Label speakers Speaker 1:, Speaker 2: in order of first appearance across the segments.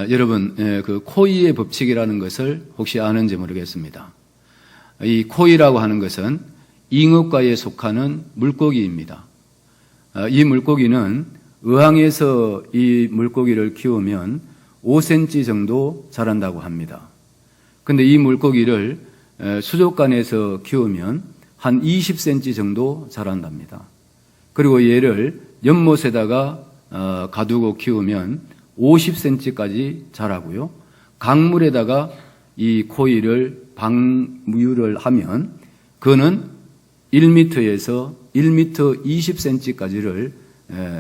Speaker 1: 여러분, 그 코이의 법칙이라는 것을 혹시 아는지 모르겠습니다. 이 코이라고 하는 것은 잉어과에 속하는 물고기입니다. 이 물고기는 어항에서 이 물고기를 키우면 5cm 정도 자란다고 합니다. 근데 이 물고기를 수족관에서 키우면 한 20cm 정도 자란답니다. 그리고 얘를 연못에다가 가두고 키우면 50cm까지 자라고요. 강물에다가 이 코이를 방류를 하면 그는 1m에서 1m 20cm까지를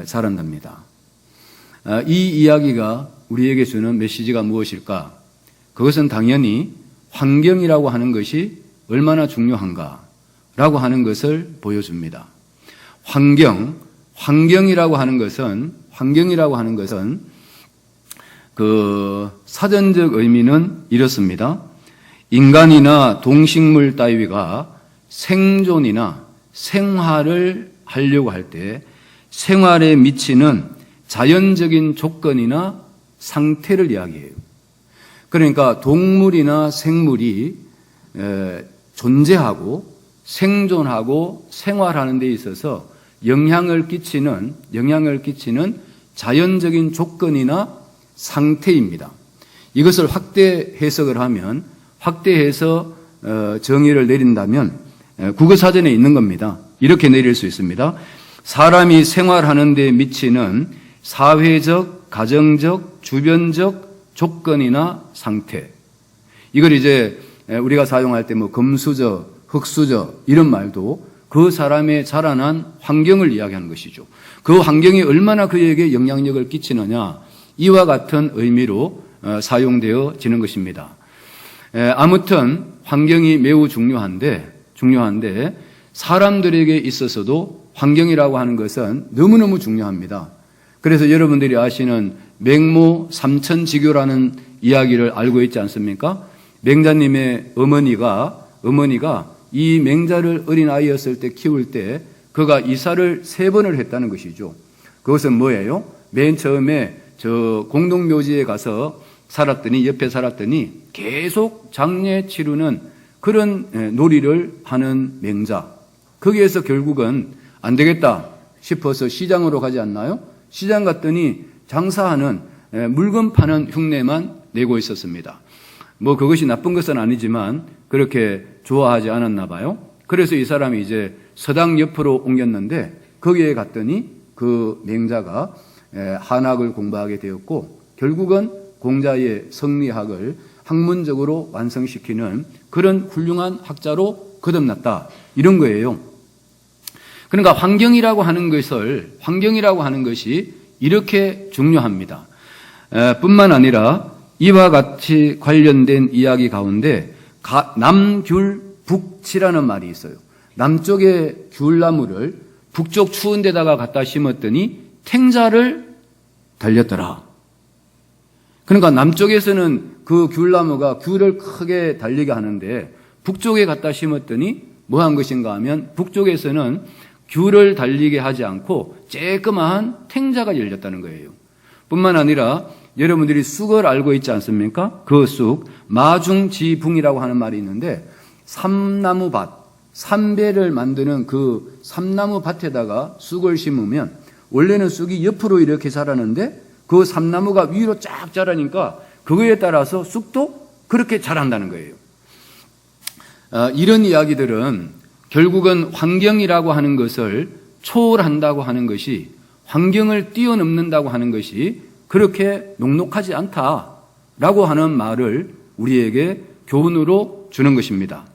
Speaker 1: 자란답니다. 이 이야기가 우리에게 주는 메시지가 무엇일까? 그것은 당연히 환경이라고 하는 것이 얼마나 중요한가라고 하는 것을 보여줍니다. 환경이라고 하는 것은 그 사전적 의미는 이렇습니다. 인간이나 동식물 따위가 생존이나 생활을 하려고 할 때 생활에 미치는 자연적인 조건이나 상태를 이야기해요. 그러니까 동물이나 생물이 존재하고 생존하고 생활하는 데 있어서 영향을 끼치는 자연적인 조건이나 상태입니다. 이것을 확대 해석을 하면, 확대해서 정의를 내린다면 국어사전에 있는 겁니다. 이렇게 내릴 수 있습니다. 사람이 생활하는 데 미치는 사회적, 가정적, 주변적 조건이나 상태. 이걸 이제 우리가 사용할 때 금수저, 흙수저 이런 말도 그 사람의 자라난 환경을 이야기하는 것이죠. 그 환경이 얼마나 그에게 영향력을 끼치느냐, 이와 같은 의미로 사용되어지는 것입니다. 아무튼 환경이 매우 중요한데 사람들에게 있어서도 환경이라고 하는 것은 너무너무 중요합니다. 그래서 여러분들이 아시는 맹모 삼천지교라는 이야기를 알고 있지 않습니까? 맹자님의 어머니가 이 맹자를 어린아이였을 때 키울 때 그가 이사를 3번을 했다는 것이죠. 그것은 뭐예요? 맨 처음에 저 공동묘지에 가서 옆에 살았더니 계속 장례 치르는 그런 놀이를 하는 맹자. 거기에서 결국은 안 되겠다 싶어서 시장으로 가지 않나요? 시장 갔더니 장사하는 물건 파는 흉내만 내고 있었습니다. 그것이 나쁜 것은 아니지만 그렇게 좋아하지 않았나 봐요. 그래서 이 사람이 이제 서당 옆으로 옮겼는데 거기에 갔더니 그 맹자가 한학을 공부하게 되었고 결국은 공자의 성리학을 학문적으로 완성시키는 그런 훌륭한 학자로 거듭났다. 이런 거예요. 그러니까 환경이라고 하는 것이 이렇게 중요합니다. 뿐만 아니라 이와 같이 관련된 이야기 가운데 남귤북치라는 말이 있어요. 남쪽의 귤나무를 북쪽 추운 데다가 갖다 심었더니 탱자를 달렸더라. 그러니까 남쪽에서는 그 귤나무가 귤을 크게 달리게 하는데 북쪽에 갖다 심었더니 뭐 한 것인가 하면 북쪽에서는 귤을 달리게 하지 않고 쬐끄만 탱자가 열렸다는 거예요. 뿐만 아니라 여러분들이 쑥을 알고 있지 않습니까? 그 쑥, 마중지붕이라고 하는 말이 있는데 삼나무밭, 삼배를 만드는 그 삼나무 밭에다가 쑥을 심으면 원래는 쑥이 옆으로 이렇게 자라는데 그 삼나무가 위로 쫙 자라니까 그거에 따라서 쑥도 그렇게 자란다는 거예요. 이런 이야기들은 결국은 환경이라고 하는 것을 초월한다고 하는 것이, 환경을 뛰어넘는다고 하는 것이 그렇게 녹록하지 않다라고 하는 말을 우리에게 교훈으로 주는 것입니다.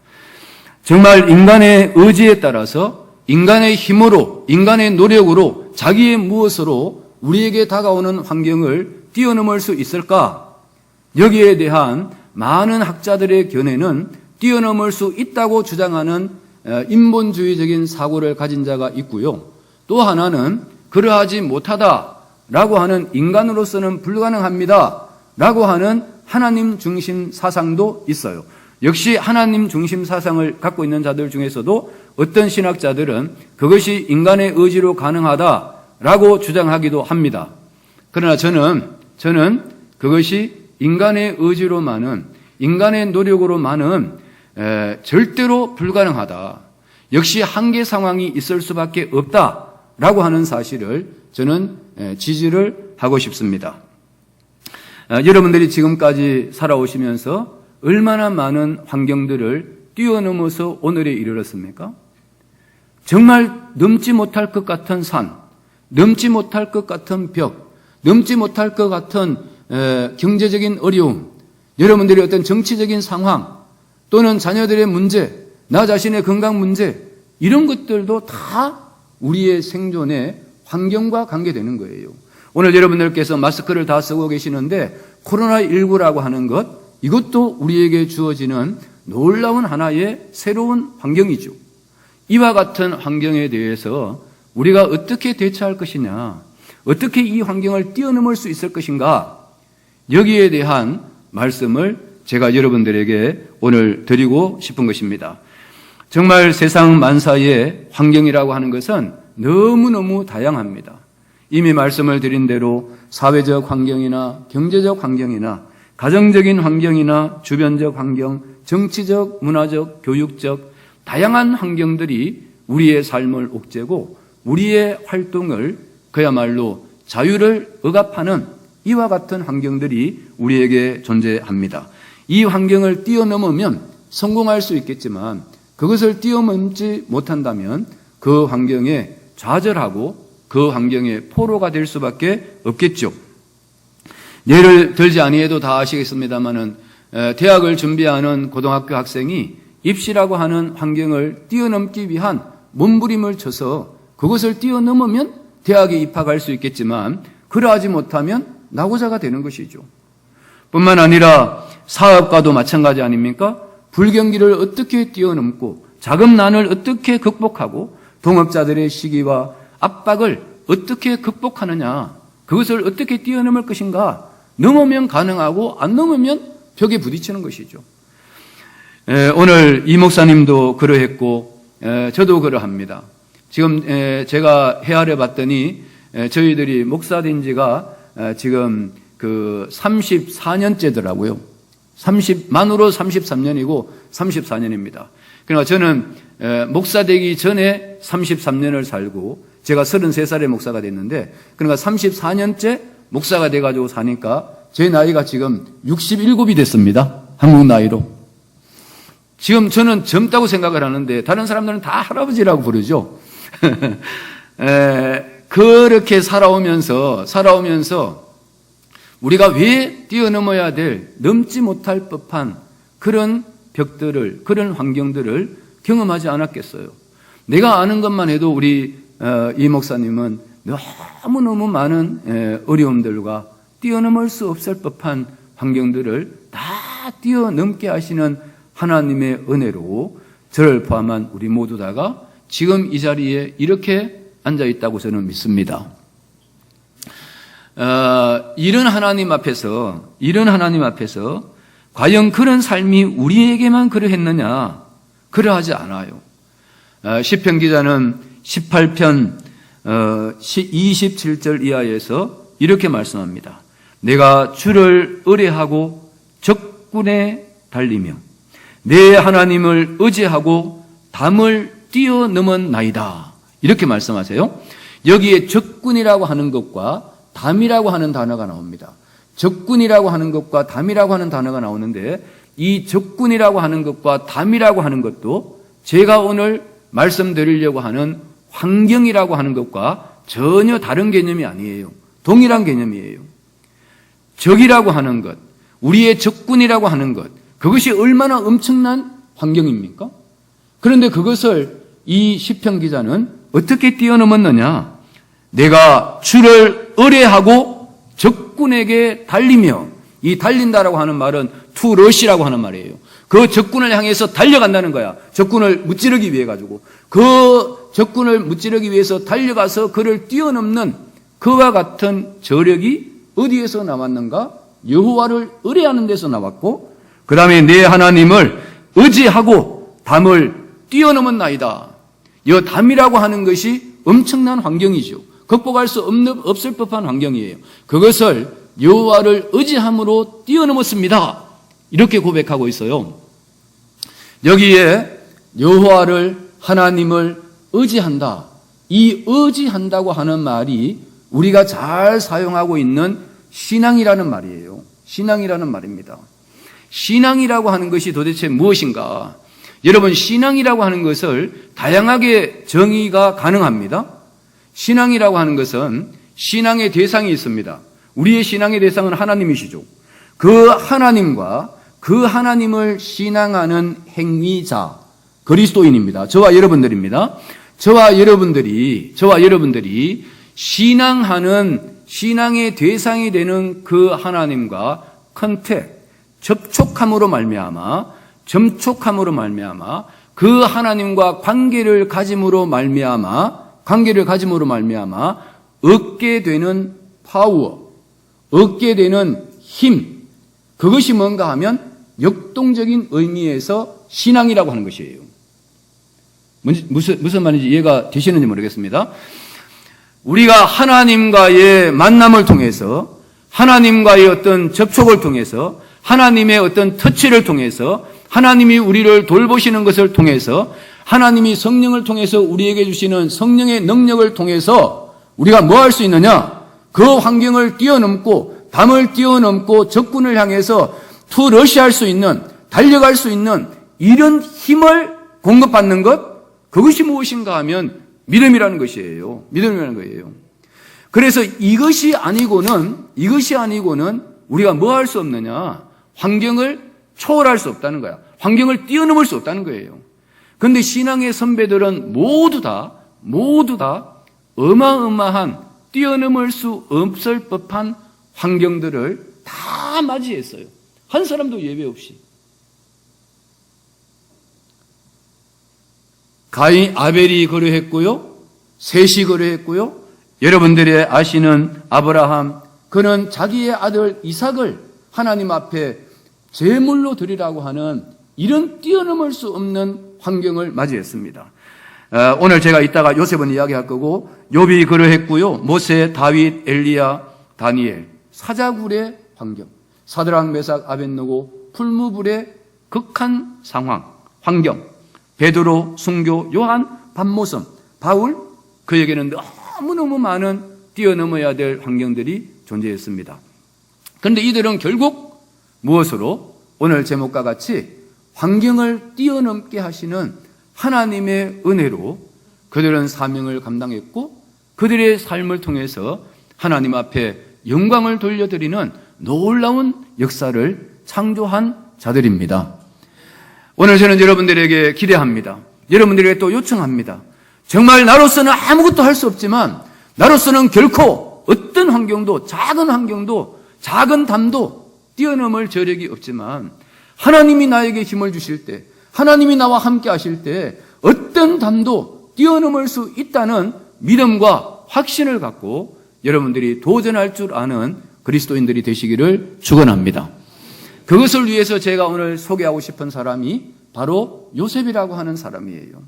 Speaker 1: 정말 인간의 의지에 따라서 인간의 힘으로, 인간의 노력으로, 자기의 무엇으로 우리에게 다가오는 환경을 뛰어넘을 수 있을까? 여기에 대한 많은 학자들의 견해는 뛰어넘을 수 있다고 주장하는 인본주의적인 사고를 가진 자가 있고요. 또 하나는 그러하지 못하다라고 하는, 인간으로서는 불가능합니다 라고 하는 하나님 중심 사상도 있어요. 역시 하나님 중심 사상을 갖고 있는 자들 중에서도 어떤 신학자들은 그것이 인간의 의지로 가능하다라고 주장하기도 합니다. 그러나 저는 그것이 인간의 의지로만은, 인간의 노력으로만은 절대로 불가능하다. 역시 한계 상황이 있을 수밖에 없다라고 하는 사실을 저는 지지를 하고 싶습니다. 여러분들이 지금까지 살아오시면서 얼마나 많은 환경들을 뛰어넘어서 오늘에 이르렀습니까? 정말 넘지 못할 것 같은 산, 넘지 못할 것 같은 벽, 넘지 못할 것 같은 경제적인 어려움, 여러분들의 어떤 정치적인 상황, 또는 자녀들의 문제, 나 자신의 건강 문제, 이런 것들도 다 우리의 생존의 환경과 관계되는 거예요. 오늘 여러분들께서 마스크를 다 쓰고 계시는데 코로나19라고 하는 것, 이것도 우리에게 주어지는 놀라운 하나의 새로운 환경이죠. 이와 같은 환경에 대해서 우리가 어떻게 대처할 것이냐, 어떻게 이 환경을 뛰어넘을 수 있을 것인가, 여기에 대한 말씀을 제가 여러분들에게 오늘 드리고 싶은 것입니다. 정말 세상 만사의 환경이라고 하는 것은 너무너무 다양합니다. 이미 말씀을 드린 대로 사회적 환경이나 경제적 환경이나 가정적인 환경이나 주변적 환경, 정치적, 문화적, 교육적 다양한 환경들이 우리의 삶을 옥죄고 우리의 활동을 그야말로 자유를 억압하는 이와 같은 환경들이 우리에게 존재합니다. 이 환경을 뛰어넘으면 성공할 수 있겠지만 그것을 뛰어넘지 못한다면 그 환경에 좌절하고 그 환경의 포로가 될 수밖에 없겠죠. 예를 들지 아니해도 다 아시겠습니다마는 대학을 준비하는 고등학교 학생이 입시라고 하는 환경을 뛰어넘기 위한 몸부림을 쳐서 그것을 뛰어넘으면 대학에 입학할 수 있겠지만 그러하지 못하면 낙오자가 되는 것이죠. 뿐만 아니라 사업가도 마찬가지 아닙니까? 불경기를 어떻게 뛰어넘고 자금난을 어떻게 극복하고 동업자들의 시기와 압박을 어떻게 극복하느냐, 그것을 어떻게 뛰어넘을 것인가, 넘으면 가능하고 안 넘으면 벽에 부딪히는 것이죠. 오늘 이 목사님도 그러했고 저도 그러합니다. 지금 제가 헤아려 봤더니 저희들이 목사된 지가 지금 그 34년째더라고요. 만으로 33년이고 34년입니다. 그러니까 저는 목사 되기 전에 33년을 살고 제가 33살에 목사가 됐는데, 그러니까 34년째 목사가 돼가지고 사니까 제 나이가 지금 67이 됐습니다. 한국 나이로. 지금 저는 젊다고 생각을 하는데 다른 사람들은 다 할아버지라고 부르죠. 그렇게 살아오면서 우리가 왜 뛰어넘어야 될, 넘지 못할 법한 그런 벽들을, 그런 환경들을 경험하지 않았겠어요. 내가 아는 것만 해도 우리 이 목사님은 너무너무 많은 어려움들과 뛰어넘을 수 없을 법한 환경들을 다 뛰어넘게 하시는 하나님의 은혜로 저를 포함한 우리 모두 다가 지금 이 자리에 이렇게 앉아 있다고 저는 믿습니다. 이런 하나님 앞에서 과연 그런 삶이 우리에게만 그러했느냐? 그러하지 않아요. 시편 기자는 18편 27절 이하에서 이렇게 말씀합니다. 내가 주를 의뢰하고 적군에 달리며 내 하나님을 의지하고 담을 뛰어넘었나이다. 이렇게 말씀하세요. 여기에 적군이라고 하는 것과 담이라고 하는 단어가 나옵니다. 적군이라고 하는 것과 담이라고 하는 단어가 나오는데 이 적군이라고 하는 것과 담이라고 하는 것도 제가 오늘 말씀드리려고 하는 환경이라고 하는 것과 전혀 다른 개념이 아니에요. 동일한 개념이에요. 적이라고 하는 것, 우리의 적군이라고 하는 것, 그것이 얼마나 엄청난 환경입니까? 그런데 그것을 이 시편 기자는 어떻게 뛰어넘었느냐? 내가 주를 의뢰하고 적군에게 달리며, 이 달린다라고 하는 말은 to rush라고 하는 말이에요. 그 적군을 향해서 달려간다는 거야. 적군을 무찌르기 위해 가지고. 그 적군을 무찌르기 위해서 달려가서 그를 뛰어넘는 그와 같은 저력이 어디에서 나왔는가? 여호와를 의뢰하는 데서 나왔고, 그 다음에 내 하나님을 의지하고 담을 뛰어넘었나이다. 이 담이라고 하는 것이 엄청난 환경이죠. 극복할 수 없을 법한 환경이에요. 그것을 여호와를 의지함으로 뛰어넘었습니다. 이렇게 고백하고 있어요. 여기에 여호와를 하나님을 의지한다. 이 의지한다고 하는 말이 우리가 잘 사용하고 있는 신앙이라는 말이에요. 신앙이라는 말입니다. 신앙이라고 하는 것이 도대체 무엇인가? 여러분, 신앙이라고 하는 것을 다양하게 정의가 가능합니다. 신앙이라고 하는 것은 신앙의 대상이 있습니다. 우리의 신앙의 대상은 하나님이시죠. 그 하나님과 그 하나님을 신앙하는 행위자, 그리스도인입니다. 저와 여러분들입니다. 저와 여러분들이 신앙하는 신앙의 대상이 되는 그 하나님과 접촉함으로 말미암아 그 하나님과 관계를 가짐으로 말미암아 얻게 되는 파워, 얻게 되는 힘, 그것이 뭔가 하면 역동적인 의미에서 신앙이라고 하는 것이에요. 무슨 말인지 이해가 되시는지 모르겠습니다. 우리가 하나님과의 만남을 통해서, 하나님과의 어떤 접촉을 통해서, 하나님의 어떤 터치를 통해서, 하나님이 우리를 돌보시는 것을 통해서, 하나님이 성령을 통해서 우리에게 주시는 성령의 능력을 통해서 우리가 뭐 할 수 있느냐? 그 환경을 뛰어넘고, 담을 뛰어넘고 적군을 향해서 투러시할 수 있는, 달려갈 수 있는 이런 힘을 공급받는 것, 그것이 무엇인가 하면 믿음이라는 것이에요. 믿음이라는 거예요. 그래서 이것이 아니고는 우리가 뭐 할 수 없느냐? 환경을 초월할 수 없다는 거야. 환경을 뛰어넘을 수 없다는 거예요. 그런데 신앙의 선배들은 모두 다 어마어마한 뛰어넘을 수 없을 법한 환경들을 다 맞이했어요. 한 사람도 예외 없이. 아벨이 그러했고요. 셋이 그러했고요. 여러분들이 아시는 아브라함, 그는 자기의 아들 이삭을 하나님 앞에 제물로 드리라고 하는 이런 뛰어넘을 수 없는 환경을 맞이했습니다. 오늘 제가 이따가 요셉은 이야기할 거고, 욥이 그러했고요. 모세, 다윗, 엘리야, 다니엘, 사자굴의 환경, 사드락, 메삭, 아벳느고, 풀무불의 극한 환경, 베드로, 순교, 요한, 밤모섬, 바울, 그에게는 너무너무 많은 뛰어넘어야 될 환경들이 존재했습니다. 그런데 이들은 결국 무엇으로? 오늘 제목과 같이 환경을 뛰어넘게 하시는 하나님의 은혜로 그들은 사명을 감당했고, 그들의 삶을 통해서 하나님 앞에 영광을 돌려드리는 놀라운 역사를 창조한 자들입니다. 오늘 저는 여러분들에게 기대합니다. 여러분들에게 또 요청합니다. 정말 나로서는 아무것도 할 수 없지만, 나로서는 결코 어떤 환경도, 작은 담도 뛰어넘을 저력이 없지만, 하나님이 나에게 힘을 주실 때, 하나님이 나와 함께 하실 때 어떤 담도 뛰어넘을 수 있다는 믿음과 확신을 갖고 여러분들이 도전할 줄 아는 그리스도인들이 되시기를 축원합니다. 그것을 위해서 제가 오늘 소개하고 싶은 사람이 바로 요셉이라고 하는 사람이에요.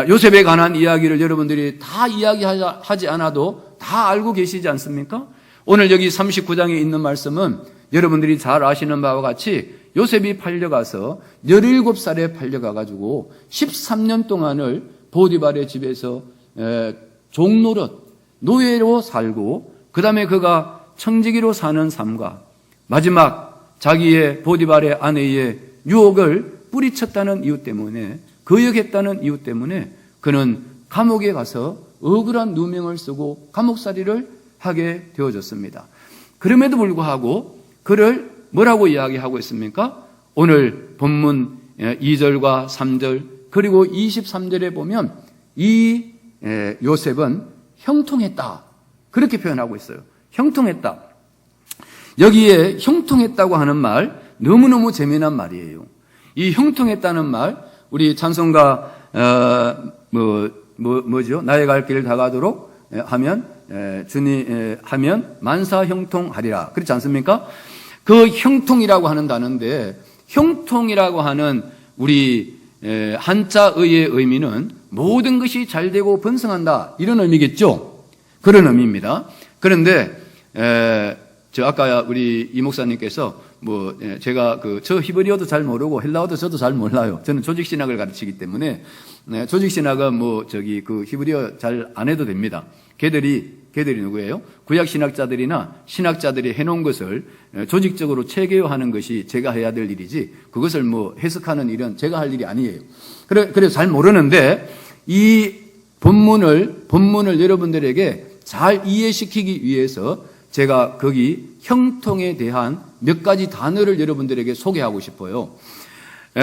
Speaker 1: 요셉에 관한 이야기를 여러분들이 다 이야기하지 않아도 다 알고 계시지 않습니까? 오늘 여기 39장에 있는 말씀은 여러분들이 잘 아시는 바와 같이 요셉이 팔려가서 17살에 팔려가가지고 13년 동안을 보디발의 집에서 종노릇, 노예로 살고, 그 다음에 그가 청지기로 사는 삶과 마지막 자기의 보디발의 아내의 유혹을 뿌리쳤다는 이유 때문에, 거역했다는 이유 때문에 그는 감옥에 가서 억울한 누명을 쓰고 감옥살이를 하게 되어졌습니다. 그럼에도 불구하고 그를 뭐라고 이야기하고 있습니까? 오늘 본문 2절과 3절 그리고 23절에 보면 이 요셉은 형통했다, 그렇게 표현하고 있어요. 형통했다. 여기에 형통했다고 하는 말 너무너무 재미난 말이에요. 이 형통했다는 말, 우리 찬송가 뭐죠? 나의 갈 길을 다가도록 하면 주님 하면 만사 형통하리라, 그렇지 않습니까? 그 형통이라고 하는 단어인데, 형통이라고 하는 우리 한자어의 의미는 모든 것이 잘되고 번성한다, 이런 의미겠죠. 그런 의미입니다. 그런데 아까 우리 이 목사님께서 제가 저 히브리어도 잘 모르고 헬라어도 저도 잘 몰라요. 저는 조직신학을 가르치기 때문에 조직신학은 히브리어 잘 안 해도 됩니다. 걔들이 누구예요? 구약신학자들이나 신학자들이 해놓은 것을 조직적으로 체계화하는 것이 제가 해야 될 일이지, 그것을 해석하는 일은 제가 할 일이 아니에요. 그래서 잘 모르는데, 이 본문을 여러분들에게 잘 이해시키기 위해서 제가 거기 형통에 대한 몇 가지 단어를 여러분들에게 소개하고 싶어요.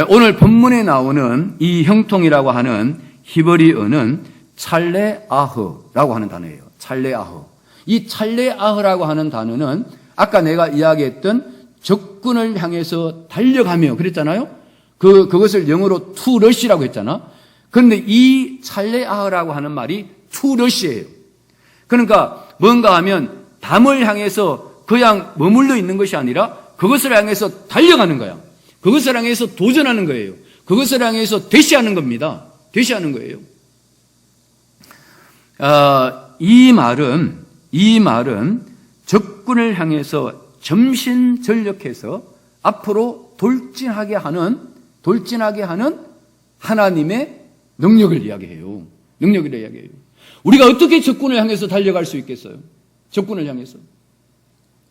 Speaker 1: 오늘 본문에 나오는 이 형통이라고 하는 히브리어는 찰레아흐라고 하는 단어예요. 찰레아흐. 이 찰레아흐라고 하는 단어는 아까 내가 이야기했던 적군을 향해서 달려가며 그랬잖아요. 그것을 영어로 to rush라고 했잖아. 그런데 이 찰레아흐라고 하는 말이 to rush예요. 그러니까 뭔가 하면 담을 향해서 그냥 머물러 있는 것이 아니라 그것을 향해서 달려가는 거야. 그것을 향해서 도전하는 거예요. 그것을 향해서 대시하는 겁니다. 대시하는 거예요. 이 말은 적군을 향해서 전심전력해서 앞으로 돌진하게 하는 하나님의 능력을 이야기해요. 능력을 이야기해요. 우리가 어떻게 적군을 향해서 달려갈 수 있겠어요? 적군을 향해서.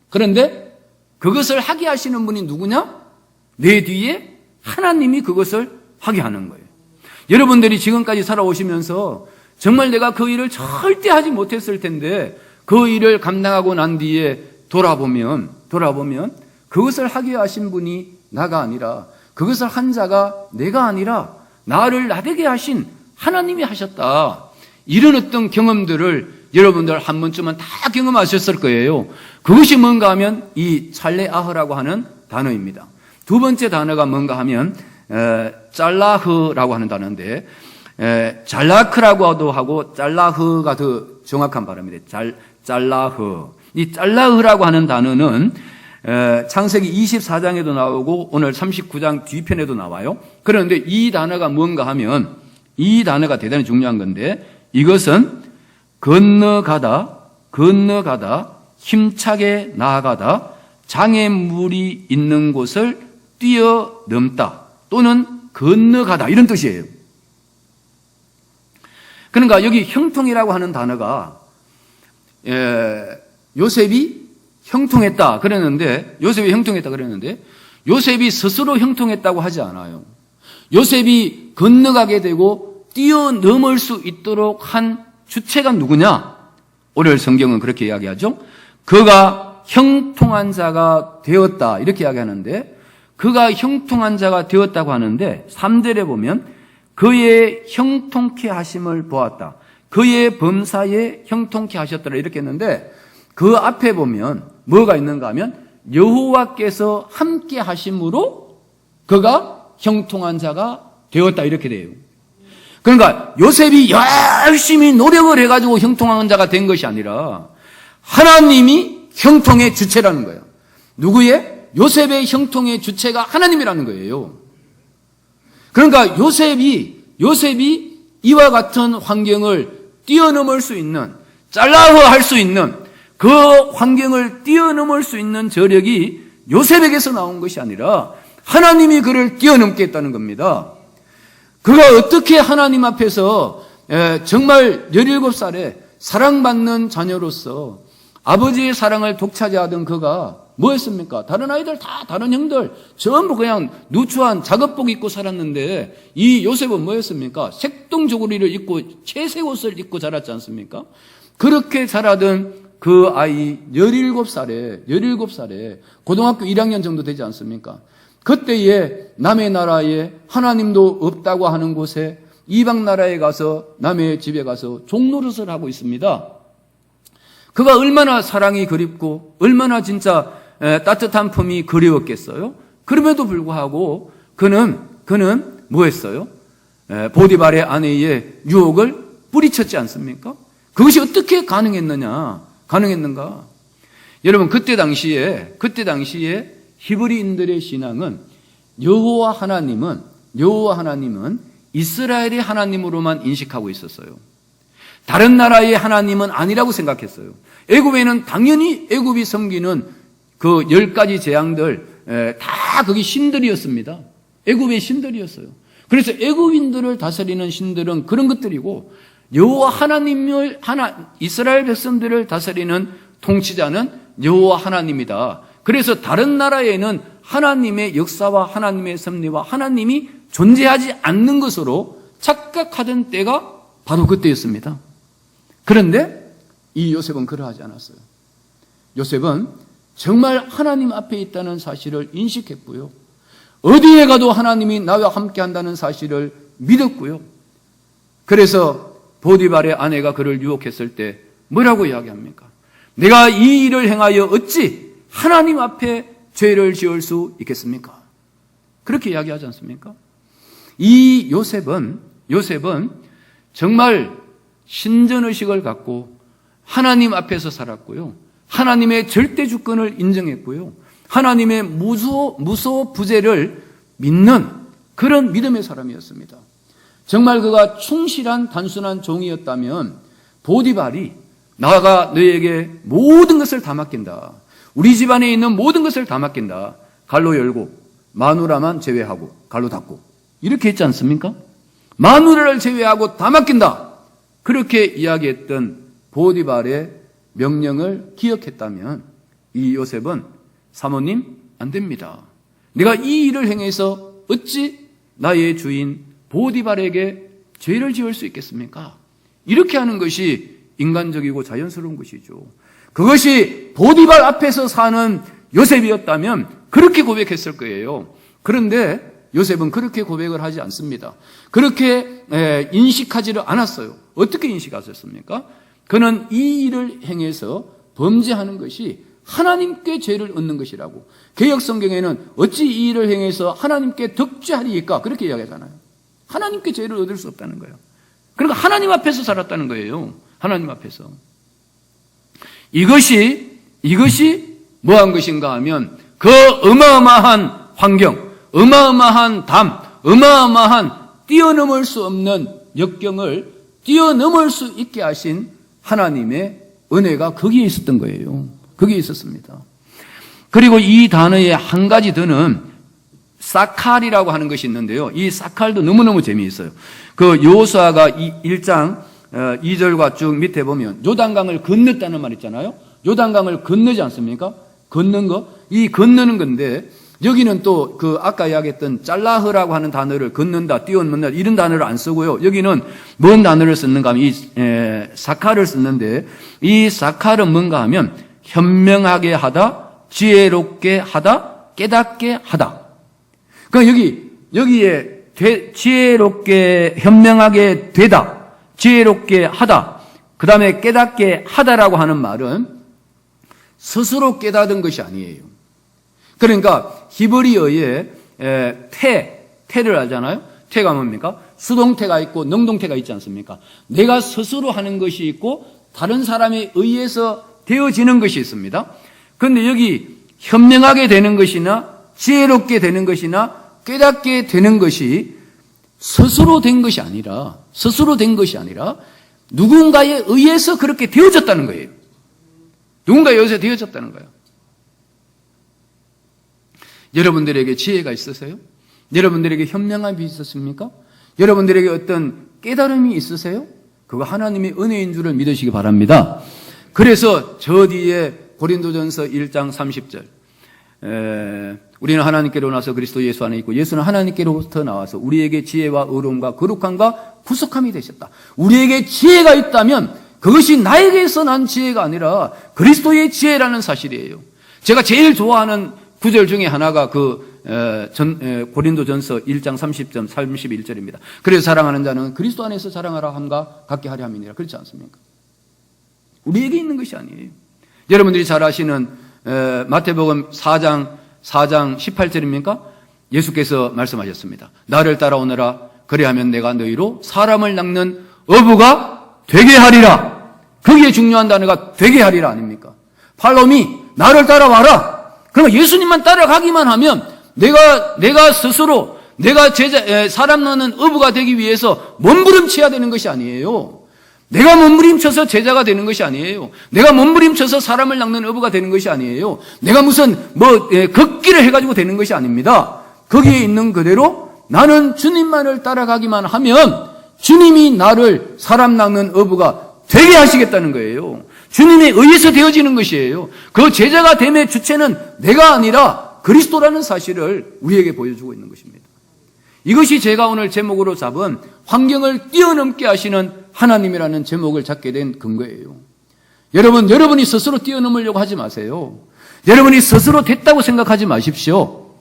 Speaker 1: 그런데 그것을 하게 하시는 분이 누구냐? 내 뒤에 하나님이 그것을 하게 하는 거예요. 여러분들이 지금까지 살아오시면서 정말 내가 그 일을 절대 하지 못했을 텐데 그 일을 감당하고 난 뒤에 돌아보면 그것을 하게 하신 분이 나가 아니라, 그것을 한 자가 내가 아니라 나를 나되게 하신 하나님이 하셨다. 이런 어떤 경험들을 여러분들 한 번쯤은 다 경험하셨을 거예요. 그것이 뭔가 하면 이 찰레아흐라고 하는 단어입니다. 두 번째 단어가 뭔가 하면 짤라흐라고 하는 단어인데, 잘라크라고도 하고 짤라흐가 더 정확한 발음입니다. 짤라흐. 이 짤라흐라고 하는 단어는 창세기 24장에도 나오고 오늘 39장 뒤편에도 나와요. 그런데 이 단어가 뭔가 하면, 이 단어가 대단히 중요한 건데, 이것은 건너가다, 힘차게 나아가다, 장애물이 있는 곳을 뛰어넘다 또는 건너가다, 이런 뜻이에요. 그러니까 여기 형통이라고 하는 단어가 요셉이 형통했다 그랬는데, 요셉이 스스로 형통했다고 하지 않아요. 요셉이 건너가게 되고 뛰어넘을 수 있도록 한 주체가 누구냐? 오늘 성경은 그렇게 이야기하죠. 그가 형통한 자가 되었다, 이렇게 이야기하는데, 그가 형통한 자가 되었다고 하는데 3절에 보면 그의 형통케 하심을 보았다, 그의 범사에 형통케 하셨더라, 이렇게 했는데 그 앞에 보면 뭐가 있는가 하면 여호와께서 함께 하심으로 그가 형통한 자가 되었다, 이렇게 돼요. 그러니까 요셉이 열심히 노력을 해가지고 형통한 자가 된 것이 아니라 하나님이 형통의 주체라는 거예요. 누구의? 요셉의 형통의 주체가 하나님이라는 거예요. 그러니까 요셉이 이와 같은 환경을 뛰어넘을 수 있는, 짤라흐 할 수 있는, 그 환경을 뛰어넘을 수 있는 저력이 요셉에게서 나온 것이 아니라 하나님이 그를 뛰어넘게 했다는 겁니다. 그가 어떻게 하나님 앞에서 정말 17살에 사랑받는 자녀로서 아버지의 사랑을 독차지하던 그가 뭐였습니까? 다른 아이들 다, 다른 형들 전부 그냥 누추한 작업복 입고 살았는데 이 요셉은 뭐였습니까? 색동저고리를 입고 채색 옷을 입고 자랐지 않습니까? 그렇게 자라던 그 아이 17살에 고등학교 1학년 정도 되지 않습니까? 그때에 남의 나라에 하나님도 없다고 하는 곳에 이방 나라에 가서 남의 집에 가서 종노릇을 하고 있습니다. 그가 얼마나 사랑이 그립고 얼마나 진짜 따뜻한 품이 그리웠겠어요? 그럼에도 불구하고 그는 뭐 했어요? 보디발의 아내의 유혹을 뿌리쳤지 않습니까? 그것이 어떻게 가능했는가? 여러분, 그때 당시에 히브리인들의 신앙은 여호와 하나님은 이스라엘의 하나님으로만 인식하고 있었어요. 다른 나라의 하나님은 아니라고 생각했어요. 애굽에는 당연히 애굽이 섬기는 그 10가지 재앙들 다 그게 신들이었습니다. 애굽의 신들이었어요. 그래서 애굽인들을 다스리는 신들은 그런 것들이고 여호와 하나님을 이스라엘 백성들을 다스리는 통치자는 여호와 하나님이다. 그래서 다른 나라에는 하나님의 역사와 하나님의 섭리와 하나님이 존재하지 않는 것으로 착각하던 때가 바로 그때였습니다. 그런데 이 요셉은 그러하지 않았어요. 요셉은 정말 하나님 앞에 있다는 사실을 인식했고요. 어디에 가도 하나님이 나와 함께 한다는 사실을 믿었고요. 그래서 보디발의 아내가 그를 유혹했을 때 뭐라고 이야기합니까? 내가 이 일을 행하여 어찌 하나님 앞에 죄를 지을 수 있겠습니까? 그렇게 이야기하지 않습니까? 이 요셉은 정말 신전의식을 갖고 하나님 앞에서 살았고요. 하나님의 절대 주권을 인정했고요. 하나님의 무소부재를 믿는 그런 믿음의 사람이었습니다. 정말 그가 충실한 단순한 종이었다면 보디발이 나가 너에게 모든 것을 다 맡긴다. 우리 집안에 있는 모든 것을 다 맡긴다. 갈로 열고 마누라만 제외하고 갈로 닫고 이렇게 했지 않습니까? 마누라를 제외하고 다 맡긴다. 그렇게 이야기했던 보디발의 명령을 기억했다면 이 요셉은 사모님 안 됩니다. 내가 이 일을 행해서 어찌 나의 주인 보디발에게 죄를 지을 수 있겠습니까? 이렇게 하는 것이 인간적이고 자연스러운 것이죠. 그것이 보디발 앞에서 사는 요셉이었다면 그렇게 고백했을 거예요. 그런데 요셉은 그렇게 고백을 하지 않습니다. 그렇게 인식하지를 않았어요. 어떻게 인식하셨습니까? 그는 이 일을 행해서 범죄하는 것이 하나님께 죄를 얻는 것이라고. 개역 성경에는 어찌 이 일을 행해서 하나님께 덕죄하리이까 그렇게 이야기하잖아요. 하나님께 죄를 얻을 수 없다는 거예요. 그러니까 하나님 앞에서 살았다는 거예요. 하나님 앞에서. 이것이 뭐한 것인가 하면 그 어마어마한 환경, 어마어마한 담, 어마어마한 뛰어넘을 수 없는 역경을 뛰어넘을 수 있게 하신 하나님의 은혜가 거기에 있었던 거예요. 거기에 있었습니다. 그리고 이 단어에 한 가지 더는 사칼이라고 하는 것이 있는데요. 이 사칼도 너무너무 재미있어요. 그 여호수아가 1장 2절과 쭉 밑에 보면 요단강을 건넜다는 말 있잖아요. 요단강을 건너지 않습니까? 걷는 거. 이 건너는 건데 여기는 또 그 아까 이야기했던 짤라흐라고 하는 단어를 걷는다, 뛰어넘는다 이런 단어를 안 쓰고요. 여기는 뭔 단어를 썼는가 하면 이 사칼을 썼는데 이 사칼은 뭔가 하면 현명하게 하다, 지혜롭게 하다, 깨닫게 하다. 그러니까 여기에 지혜롭게 현명하게 되다, 지혜롭게 하다, 그 다음에 깨닫게 하다라고 하는 말은 스스로 깨닫은 것이 아니에요. 그러니까 히브리어에 태를 알잖아요. 태가 뭡니까? 수동태가 있고 능동태가 있지 않습니까? 내가 스스로 하는 것이 있고 다른 사람에 의해서 되어지는 것이 있습니다. 그런데 여기 현명하게 되는 것이나 지혜롭게 되는 것이나 깨닫게 되는 것이 스스로 된 것이 아니라 누군가에 의해서 그렇게 되어졌다는 거예요. 누군가에 의해서 되어졌다는 거예요. 여러분들에게 지혜가 있으세요? 여러분들에게 현명함이 있었습니까? 여러분들에게 어떤 깨달음이 있으세요? 그거 하나님의 은혜인 줄을 믿으시기 바랍니다. 그래서 저 뒤에 고린도전서 1장 30절 우리는 하나님께로 나서 그리스도 예수 안에 있고 예수는 하나님께로부터 나와서 우리에게 지혜와 의로움과 거룩함과 구속함이 되셨다. 우리에게 지혜가 있다면 그것이 나에게서 난 지혜가 아니라 그리스도의 지혜라는 사실이에요. 제가 제일 좋아하는 구절 중에 하나가 고린도전서 1장 30절 31절입니다. 그래서 사랑하는 자는 그리스도 안에서 자랑하라 함과 같게 하려 함이니라. 그렇지 않습니까? 우리에게 있는 것이 아니에요. 여러분들이 잘 아시는 마태복음 4장 18절입니까? 예수께서 말씀하셨습니다. 나를 따라오너라. 그리하면 내가 너희로 사람을 낚는 어부가 되게 하리라. 거기에 중요한 단어가 되게 하리라 아닙니까? 팔로미 나를 따라와라. 그러면 예수님만 따라가기만 하면 내가 스스로 내가 사람 낚는 어부가 되기 위해서 몸부림쳐야 되는 것이 아니에요. 내가 몸부림쳐서 제자가 되는 것이 아니에요. 내가 몸부림쳐서 사람을 낚는 어부가 되는 것이 아니에요. 내가 무슨 걷기를 해가지고 되는 것이 아닙니다. 거기에 있는 그대로 나는 주님만을 따라가기만 하면 주님이 나를 사람 낚는 어부가 되게 하시겠다는 거예요. 주님에 의해서 되어지는 것이에요. 그 제자가 됨의 주체는 내가 아니라 그리스도라는 사실을 우리에게 보여주고 있는 것입니다. 이것이 제가 오늘 제목으로 잡은 환경을 뛰어넘게 하시는 하나님이라는 제목을 잡게 된 근거예요. 여러분이 스스로 뛰어넘으려고 하지 마세요. 여러분이 스스로 됐다고 생각하지 마십시오.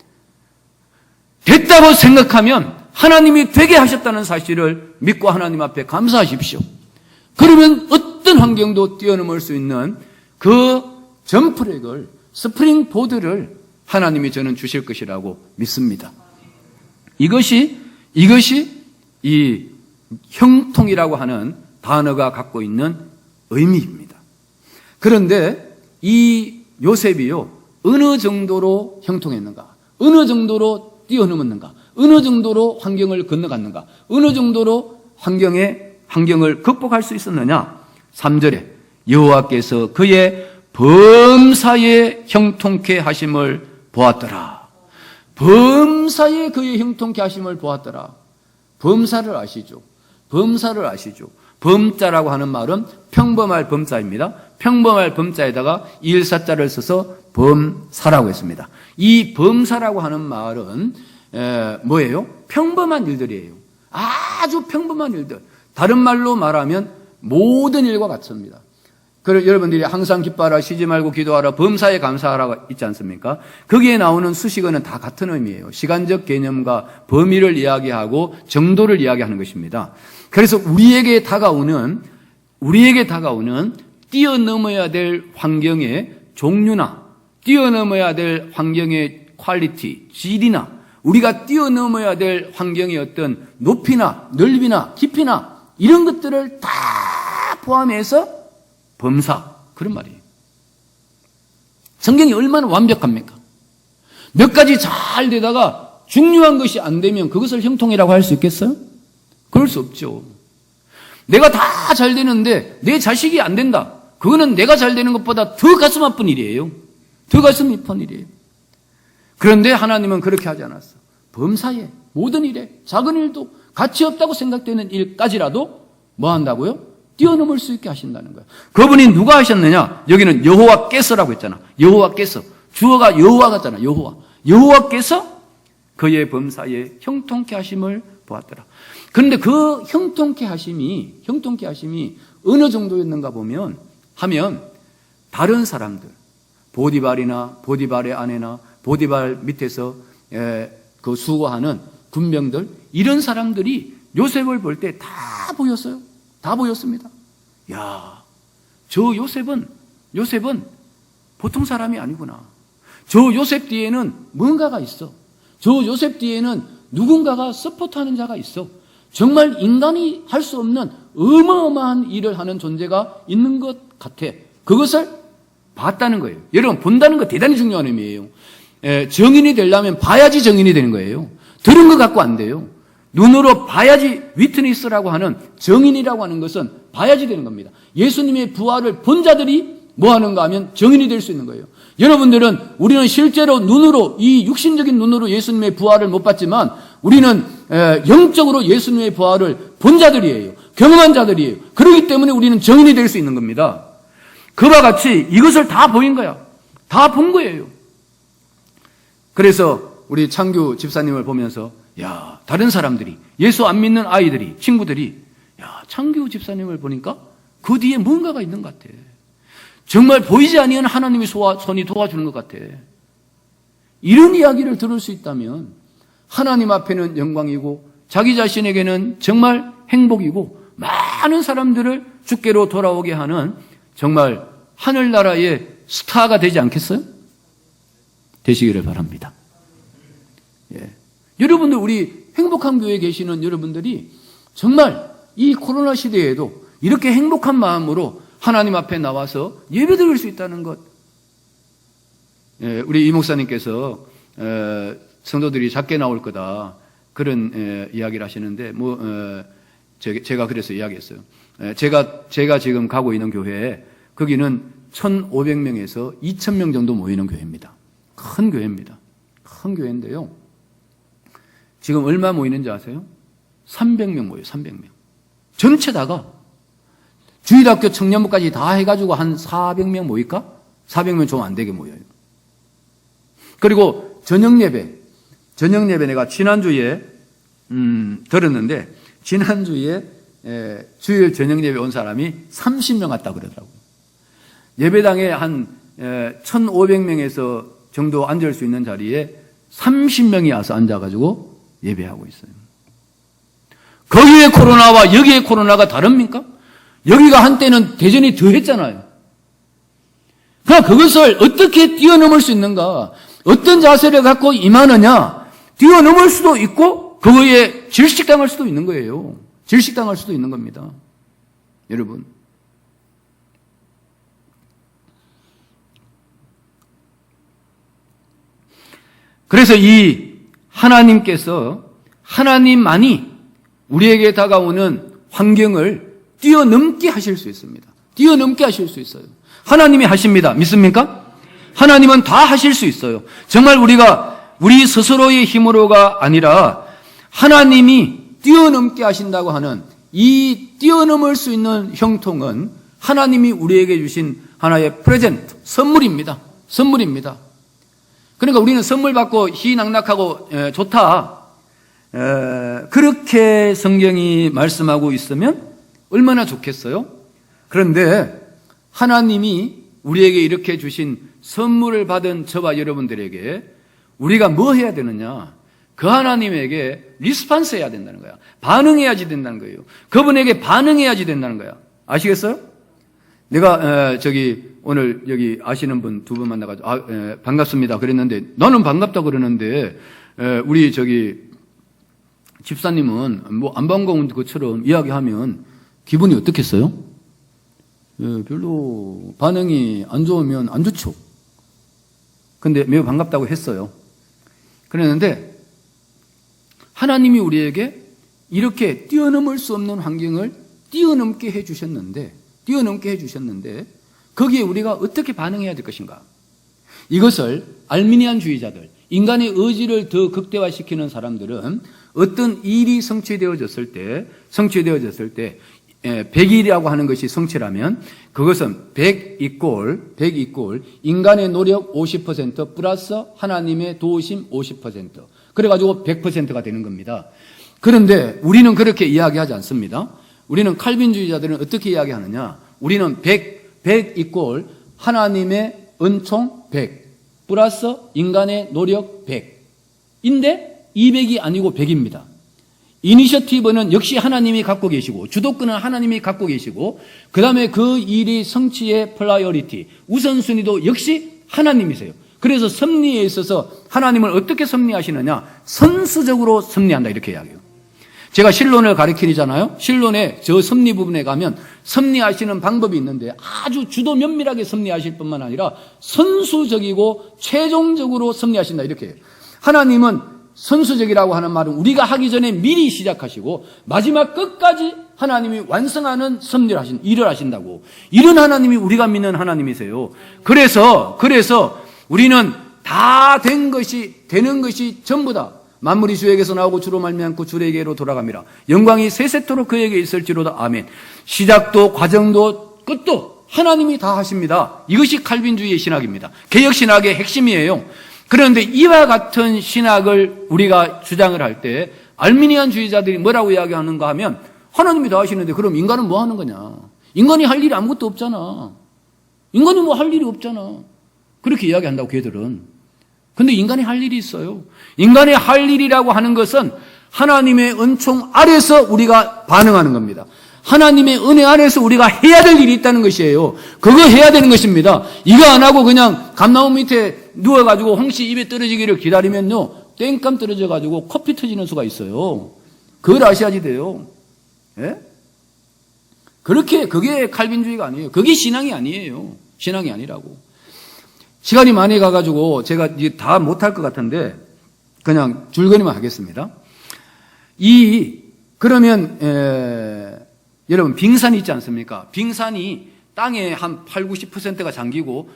Speaker 1: 됐다고 생각하면 하나님이 되게 하셨다는 사실을 믿고 하나님 앞에 감사하십시오. 그러면 어떤 환경도 뛰어넘을 수 있는 그 점프력을, 스프링보드를 하나님이 저는 주실 것이라고 믿습니다. 이것이 이 형통이라고 하는 단어가 갖고 있는 의미입니다. 그런데 이 요셉이요, 어느 정도로 형통했는가? 어느 정도로 뛰어넘었는가? 어느 정도로 환경을 건너갔는가? 어느 정도로 환경을 극복할 수 있었느냐? 3절에 여호와께서 그의 범사에 형통케 하심을 보았더라. 범사에 그의 형통케 하심을 보았더라. 범사를 아시죠? 범사를 아시죠? 범자라고 하는 말은 평범할 범자입니다. 평범할 범자에다가 일사자를 써서 범사라고 했습니다. 이 범사라고 하는 말은 뭐예요? 평범한 일들이에요. 아주 평범한 일들. 다른 말로 말하면 모든 일과 같습니다. 그래서 여러분들이 항상 기뻐하라, 쉬지 말고 기도하라, 범사에 감사하라고 있지 않습니까? 거기에 나오는 수식어는 다 같은 의미예요. 시간적 개념과 범위를 이야기하고 정도를 이야기하는 것입니다. 그래서 우리에게 다가오는 뛰어넘어야 될 환경의 종류나 뛰어넘어야 될 환경의 퀄리티, 질이나 우리가 뛰어넘어야 될 환경의 어떤 높이나 넓이나 깊이나 이런 것들을 다 포함해서 범사, 그런 말이에요. 성경이 얼마나 완벽합니까? 몇 가지 잘 되다가 중요한 것이 안 되면 그것을 형통이라고 할 수 있겠어요? 그럴 수 없죠. 내가 다 잘 되는데 내 자식이 안 된다. 그거는 내가 잘 되는 것보다 더 가슴 아픈 일이에요. 더 가슴 아픈 일이에요. 그런데 하나님은 그렇게 하지 않았어. 범사에, 모든 일에, 작은 일도 가치 없다고 생각되는 일까지라도 뭐 한다고요? 뛰어넘을 수 있게 하신다는 거예요. 그분이 누가 하셨느냐? 여기는 여호와께서라고 했잖아. 여호와께서. 주어가 여호와 같잖아. 여호와께서 그의 범사에 형통케 하심을 보았더라. 그런데 그 형통케 하심이 어느 정도였는가 하면 다른 사람들, 보디발이나 보디발의 아내나 보디발 밑에서 그 수고하는 군병들, 이런 사람들이 요셉을 볼 때 다 보였어요. 다 보였습니다. 야, 저 요셉은 보통 사람이 아니구나. 저 요셉 뒤에는 뭔가가 있어. 저 요셉 뒤에는 누군가가 서포트하는 자가 있어. 정말 인간이 할 수 없는 어마어마한 일을 하는 존재가 있는 것 같아. 그것을 봤다는 거예요. 여러분, 본다는 거 대단히 중요한 의미예요. 정인이 되려면 봐야지 정인이 되는 거예요. 들은 것 갖고 안 돼요. 눈으로 봐야지, 위트니스라고 하는 정인이라고 하는 것은 봐야지 되는 겁니다. 예수님의 부활을 본 자들이 뭐 하는가 하면 정인이 될 수 있는 거예요. 우리는 실제로 눈으로, 이 육신적인 눈으로 예수님의 부활을 못 봤지만 우리는 영적으로 예수님의 부활을 본 자들이에요. 경험한 자들이에요. 그렇기 때문에 우리는 정인이 될 수 있는 겁니다. 그와 같이 이것을 다 보인 거야. 다 본 거예요. 그래서 우리 창규 집사님을 보면서 야, 다른 사람들이, 예수 안 믿는 아이들이, 친구들이, 야, 창규 집사님을 보니까 그 뒤에 뭔가가 있는 것 같아. 정말 보이지 아니한 하나님의 손이 도와주는 것 같아. 이런 이야기를 들을 수 있다면 하나님 앞에는 영광이고 자기 자신에게는 정말 행복이고 많은 사람들을 주께로 돌아오게 하는 정말 하늘나라의 스타가 되지 않겠어요? 되시기를 바랍니다. 예. 여러분들, 우리 행복한 교회에 계시는 여러분들이 정말 이 코로나 시대에도 이렇게 행복한 마음으로 하나님 앞에 나와서 예배드릴 수 있다는 것. 예, 우리 이 목사님께서 성도들이 작게 나올 거다, 그런 이야기를 하시는데 제가 그래서 이야기했어요. 제가 지금 가고 있는 교회에 거기는 1,500명에서 2,000명 정도 모이는 교회입니다. 큰 교회입니다. 큰 교회인데요. 지금 얼마 모이는지 아세요? 300명 모여요. 300명. 전체 다가 주일학교 청년부까지 다 해가지고 한 400명 모일까? 400명 좀 안 되게 모여요. 그리고 저녁 예배 내가 지난주에 들었는데 지난주에 주일 저녁 예배 온 사람이 30명 왔다 그러더라고요. 예배당에 한 1,500명에서 정도 앉을 수 있는 자리에 30명이 와서 앉아가지고 예배하고 있어요. 거기에 코로나와 여기에 코로나가 다릅니까? 여기가 한때는 대전이 더 했잖아요. 그러니까 그것을 어떻게 뛰어넘을 수 있는가? 어떤 자세를 갖고 임하느냐? 뛰어넘을 수도 있고 그거에 질식당할 수도 있는 거예요. 질식당할 수도 있는 겁니다. 여러분. 그래서 이 하나님께서 하나님만이 우리에게 다가오는 환경을 뛰어넘게 하실 수 있습니다. 뛰어넘게 하실 수 있어요. 하나님이 하십니다. 믿습니까? 하나님은 다 하실 수 있어요. 정말 우리 스스로의 힘으로가 아니라 하나님이 뛰어넘게 하신다고 하는 이 뛰어넘을 수 있는 형통은 하나님이 우리에게 주신 하나의 프레젠트, 선물입니다. 선물입니다. 그러니까 우리는 선물 받고 희낙낙하고 좋다. 그렇게 성경이 말씀하고 있으면 얼마나 좋겠어요? 그런데 하나님이 우리에게 이렇게 주신 선물을 받은 저와 여러분들에게 우리가 뭐 해야 되느냐? 그 하나님에게 리스판스 해야 된다는 거야. 반응해야지 된다는 거예요. 그분에게 반응해야지 된다는 거야. 아시겠어요? 내가 오늘 여기 아시는 분 두 분 만나가지고 반갑습니다 그랬는데 나는 반갑다 그러는데 우리 집사님은 뭐 안 반가운 것처럼 이야기하면 기분이 어떻겠어요? 별로 반응이 안 좋으면 안 좋죠. 근데 매우 반갑다고 했어요. 그랬는데 하나님이 우리에게 이렇게 뛰어넘을 수 없는 환경을 뛰어넘게 해주셨는데 거기에 우리가 어떻게 반응해야 될 것인가? 이것을 알미니안주의자들, 인간의 의지를 더 극대화시키는 사람들은 어떤 일이 성취되어졌을 때 100이라고 하는 것이 성취라면 그것은 100 이꼴 인간의 노력 50% 플러스 하나님의 도우심 50% 그래가지고 100%가 되는 겁니다. 그런데 우리는 그렇게 이야기하지 않습니다. 우리는 칼빈주의자들은 어떻게 이야기하느냐? 우리는 100 이꼴 하나님의 은총 100 플러스 인간의 노력 100인데 200이 아니고 100입니다. 이니셔티브는 역시 하나님이 갖고 계시고 주도권은 하나님이 갖고 계시고 그 다음에 그 일이 성취의 플라이어리티 우선순위도 역시 하나님이세요. 그래서 섭리에 있어서 하나님을 어떻게 섭리하시느냐? 선수적으로 섭리한다 이렇게 이야기해요. 제가 실론을 가르치잖아요. 실론의 저 섭리 부분에 가면 섭리하시는 방법이 있는데 아주 주도 면밀하게 섭리하실 뿐만 아니라 선수적이고 최종적으로 섭리하신다 이렇게 해요. 하나님은 선수적이라고 하는 말은 우리가 하기 전에 미리 시작하시고 마지막 끝까지 하나님이 완성하는 섭리를 일을 하신다고. 이런 하나님이 우리가 믿는 하나님이세요. 그래서 우리는 다 되는 것이 전부다. 만물이 주에게서 나오고 주로 말미암고 주에게로 돌아갑니다. 영광이 세세토록 그에게 있을지로다. 아멘. 시작도 과정도 끝도 하나님이 다 하십니다. 이것이 칼빈주의의 신학입니다. 개혁신학의 핵심이에요. 그런데 이와 같은 신학을 우리가 주장을 할 때 알미니안주의자들이 뭐라고 이야기하는가 하면 하나님이 다 하시는데 그럼 인간은 뭐 하는 거냐? 인간이 할 일이 아무것도 없잖아. 인간이 뭐 할 일이 없잖아. 그렇게 이야기한다고 걔들은. 근데 인간이 할 일이 있어요. 인간의 할 일이라고 하는 것은 하나님의 은총 아래서 우리가 반응하는 겁니다. 하나님의 은혜 안에서 우리가 해야 될 일이 있다는 것이에요. 그거 해야 되는 것입니다. 이거 안 하고 그냥 감나무 밑에 누워가지고 홍시 입에 떨어지기를 기다리면요 땡감 떨어져가지고 코피 터지는 수가 있어요. 그걸 아셔야지 돼요. 예? 그게 칼빈주의가 아니에요. 그게 신앙이 아니에요. 신앙이 아니라고. 시간이 많이 가가지고 제가 이제 다 못할 것 같은데 그냥 줄거리만 하겠습니다. 이 그러면 여러분 빙산이 있지 않습니까? 빙산이 땅에 한 8, 90%가 잠기고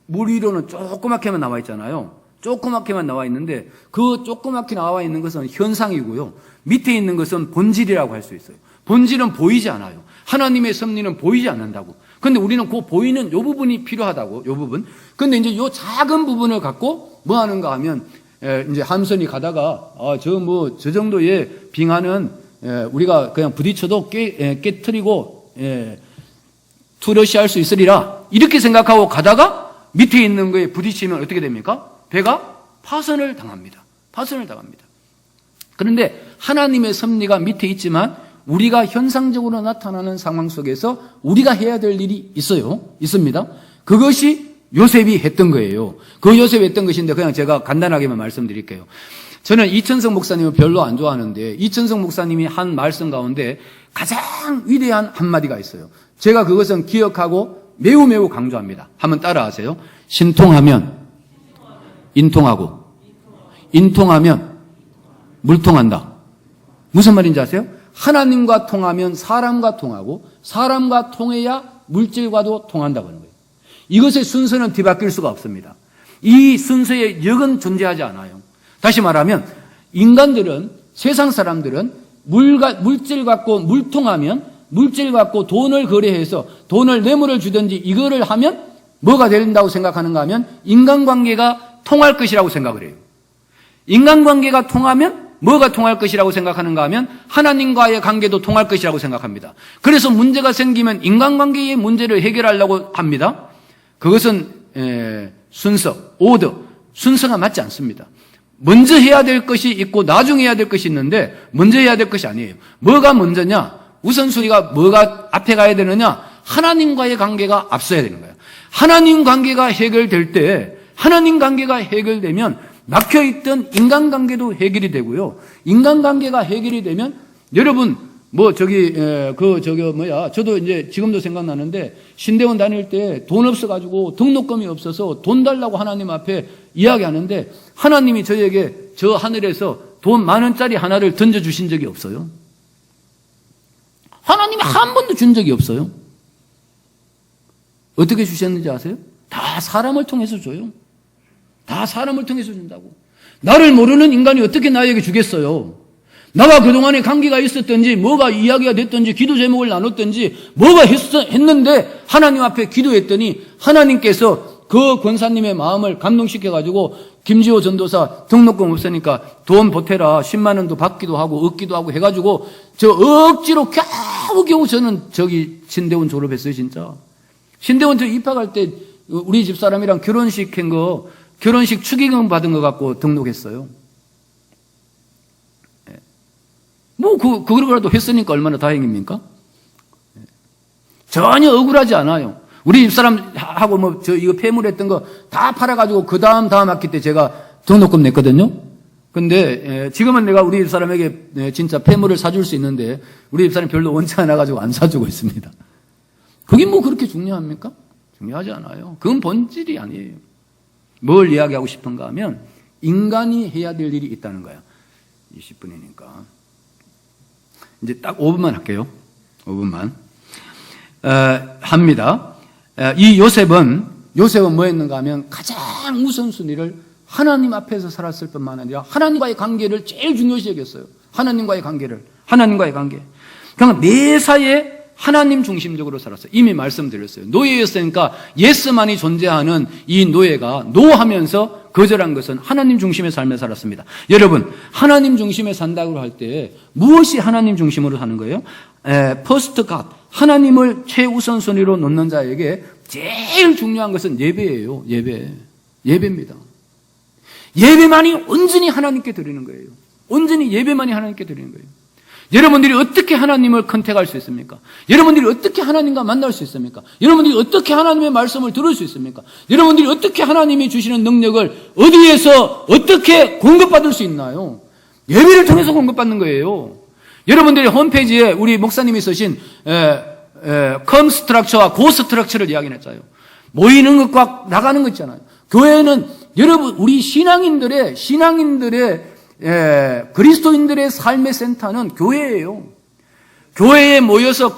Speaker 1: 물 위로는 조그맣게만 나와 있잖아요. 조그맣게만 나와 있는데 그 조그맣게 나와 있는 것은 현상이고요. 밑에 있는 것은 본질이라고 할 수 있어요. 본질은 보이지 않아요. 하나님의 섭리는 보이지 않는다고. 근데 우리는 그 보이는 요 부분이 필요하다고, 요 부분. 근데 이제 요 작은 부분을 갖고 뭐 하는가 하면 이제 함선이 가다가 저 정도의 빙하는 우리가 그냥 부딪혀도 깨트리고 투러시 할 수 있으리라 이렇게 생각하고 가다가 밑에 있는 거에 부딪히면 어떻게 됩니까? 배가 파선을 당합니다. 파선을 당합니다. 그런데 하나님의 섭리가 밑에 있지만 우리가 현상적으로 나타나는 상황 속에서 우리가 해야 될 일이 있습니다. 그것이 요셉이 했던 거예요. 그 요셉이 했던 것인데 그냥 제가 간단하게만 말씀드릴게요. 저는 이천성 목사님을 별로 안 좋아하는데 이천성 목사님이 한 말씀 가운데 가장 위대한 한마디가 있어요. 제가 그것은 기억하고 매우 강조합니다. 한번 따라하세요. 신통하면 인통하고 인통하면 물통한다. 무슨 말인지 아세요? 하나님과 통하면 사람과 통하고 사람과 통해야 물질과도 통한다고 하는 거예요. 이것의 순서는 뒤바뀔 수가 없습니다. 이 순서의 역은 존재하지 않아요. 다시 말하면 인간들은 세상 사람들은 물질 갖고 물통하면 물질 갖고 돈을 거래해서 돈을 뇌물을 주든지 이거를 하면 뭐가 된다고 생각하는가 하면 인간관계가 통할 것이라고 생각을 해요. 인간관계가 통하면 뭐가 통할 것이라고 생각하는가 하면 하나님과의 관계도 통할 것이라고 생각합니다. 그래서 문제가 생기면 인간관계의 문제를 해결하려고 합니다. 그것은 순서, 오더, 순서가 맞지 않습니다. 먼저 해야 될 것이 있고 나중에 해야 될 것이 있는데 먼저 해야 될 것이 아니에요. 뭐가 먼저냐? 우선순위가 뭐가 앞에 가야 되느냐? 하나님과의 관계가 앞서야 되는 거예요. 하나님 관계가 해결될 때 하나님 관계가 해결되면 막혀있던 인간관계도 해결이 되고요. 인간관계가 해결이 되면 여러분 저도 이제 지금도 생각나는데 신대원 다닐 때 돈 없어가지고 등록금이 없어서 돈 달라고 하나님 앞에 이야기하는데 하나님이 저에게 저 하늘에서 돈 10,000원짜리 하나를 던져주신 적이 없어요. 하나님이 한 번도 준 적이 없어요. 어떻게 주셨는지 아세요? 다 사람을 통해서 줘요. 다 사람을 통해서 준다고. 나를 모르는 인간이 어떻게 나에게 주겠어요? 나와 그동안에 관계가 있었든지 뭐가 이야기가 됐든지 기도 제목을 나눴든지 뭐가 했는데 하나님 앞에 기도했더니 하나님께서 그 권사님의 마음을 감동시켜가지고 김지호 전도사 등록금 없으니까 돈 보태라 10만 원도 받기도 하고 얻기도 하고 해가지고 저 억지로 겨우겨우 저는 신대원 졸업했어요. 진짜 신대원 저 입학할 때 우리 집사람이랑 결혼식 축의금 받은 거 갖고 등록했어요. 그거라도 했으니까 얼마나 다행입니까? 전혀 억울하지 않아요. 우리 집사람하고 이거 폐물했던 거 다 팔아가지고 그 다음 학기 때 제가 등록금 냈거든요. 근데, 지금은 내가 우리 집사람에게 진짜 폐물을 사줄 수 있는데 우리 집사람이 별로 원치 않아가지고 안 사주고 있습니다. 그게 그렇게 중요합니까? 중요하지 않아요. 그건 본질이 아니에요. 뭘 이야기하고 싶은가 하면 인간이 해야 될 일이 있다는 거야. 20분이니까. 이제 딱 5분만 할게요. 5분만. 합니다. 이 요셉은 뭐 했는가 하면 가장 우선순위를 하나님 앞에서 살았을 뿐만 아니라 하나님과의 관계를 제일 중요시 여겼어요. 하나님과의 관계. 그러니까 매사에 하나님 중심적으로 살았어요. 이미 말씀드렸어요. 노예였으니까 예스만이 존재하는 이 노예가 노하면서 거절한 것은 하나님 중심의 삶을 살았습니다. 여러분, 하나님 중심에 산다고 할 때 무엇이 하나님 중심으로 사는 거예요? First God, 하나님을 최우선순위로 놓는 자에게 제일 중요한 것은 예배예요. 예배입니다. 예배만이 온전히 하나님께 드리는 거예요. 온전히 예배만이 하나님께 드리는 거예요. 여러분들이 어떻게 하나님을 컨택할 수 있습니까? 여러분들이 어떻게 하나님과 만날 수 있습니까? 여러분들이 어떻게 하나님의 말씀을 들을 수 있습니까? 여러분들이 어떻게 하나님이 주시는 능력을 어디에서 어떻게 공급받을 수 있나요? 예배를 통해서 공급받는 거예요. 여러분들이 홈페이지에 우리 목사님이 쓰신 컴 스트럭처와 고 스트럭처를 이야기했잖아요. 모이는 것과 나가는 것 있잖아요. 교회는 여러분 우리 신앙인들의 그리스도인들의 삶의 센터는 교회예요. 교회에 모여서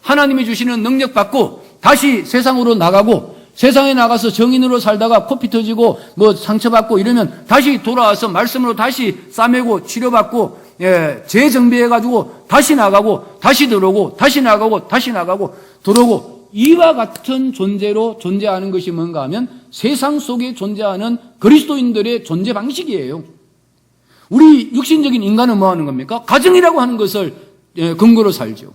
Speaker 1: 하나님이 주시는 능력 받고 다시 세상으로 나가고, 세상에 나가서 정인으로 살다가 코피 터지고 뭐 상처받고 이러면 다시 돌아와서 말씀으로 다시 싸매고 치료받고 재정비해가지고 다시 나가고 다시 들어오고 다시 나가고 다시 나가고 들어오고, 이와 같은 존재로 존재하는 것이 뭔가 하면 세상 속에 존재하는 그리스도인들의 존재 방식이에요. 우리 육신적인 인간은 뭐 하는 겁니까? 가정이라고 하는 것을 근거로 살죠.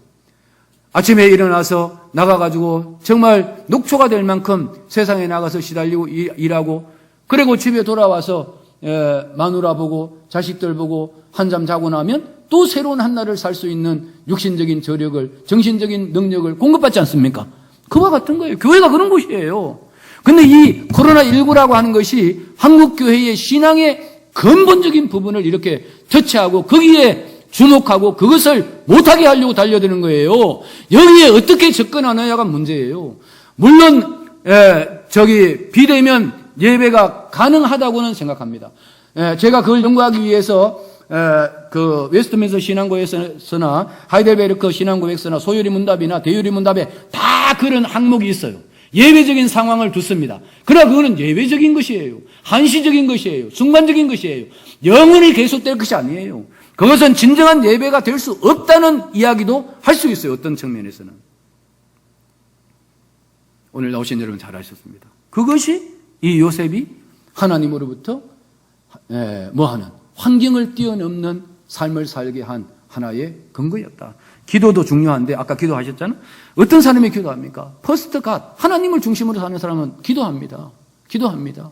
Speaker 1: 아침에 일어나서 나가가지고 정말 녹초가 될 만큼 세상에 나가서 시달리고 일하고, 그리고 집에 돌아와서 마누라 보고 자식들 보고 한잠 자고 나면 또 새로운 한날을 살 수 있는 육신적인 저력을, 정신적인 능력을 공급받지 않습니까? 그와 같은 거예요. 교회가 그런 곳이에요. 근데 이 코로나19라고 하는 것이 한국교회의 신앙의 근본적인 부분을 이렇게 터치하고 거기에 주목하고 그것을 못하게 하려고 달려드는 거예요. 여기에 어떻게 접근하느냐가 문제예요. 물론 비대면 예배가 가능하다고는 생각합니다. 제가 그걸 연구하기 위해서 그 웨스트민스터 신앙고에서나 하이델베르크 신앙고에서나 소요리 문답이나 대요리 문답에 다 그런 항목이 있어요. 예외적인 상황을 두습니다. 그러나 그거는 예외적인 것이에요. 한시적인 것이에요. 순간적인 것이에요. 영원히 계속될 것이 아니에요. 그것은 진정한 예배가 될 수 없다는 이야기도 할 수 있어요. 어떤 측면에서는. 오늘 나오신 여러분 잘 하셨습니다. 그것이 이 요셉이 하나님으로부터 뭐하는 환경을 뛰어넘는 삶을 살게 한 하나의 근거였다. 기도도 중요한데 아까 기도하셨잖아요. 어떤 사람이 기도합니까? 퍼스트 갓, 하나님을 중심으로 사는 사람은 기도합니다. 기도합니다.